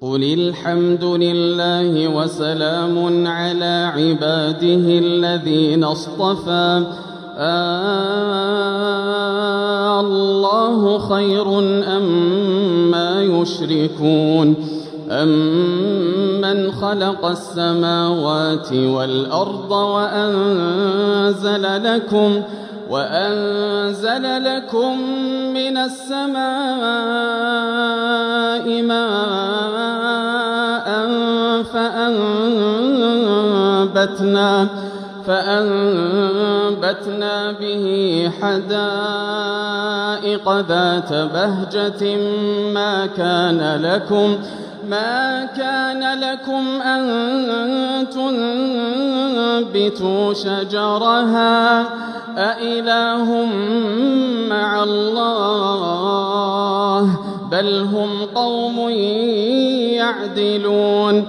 قل الحمد لله وسلام على عباده الذين اصطفى الله خير أما يشركون أمن خلق السماوات والأرض وأنزل لكم من السماء ماء فأنبتنا به حدائق ذات بهجة ما كان لكم أن تنبتوا شجرها أإله مع الله بل هم قوم يعدلون.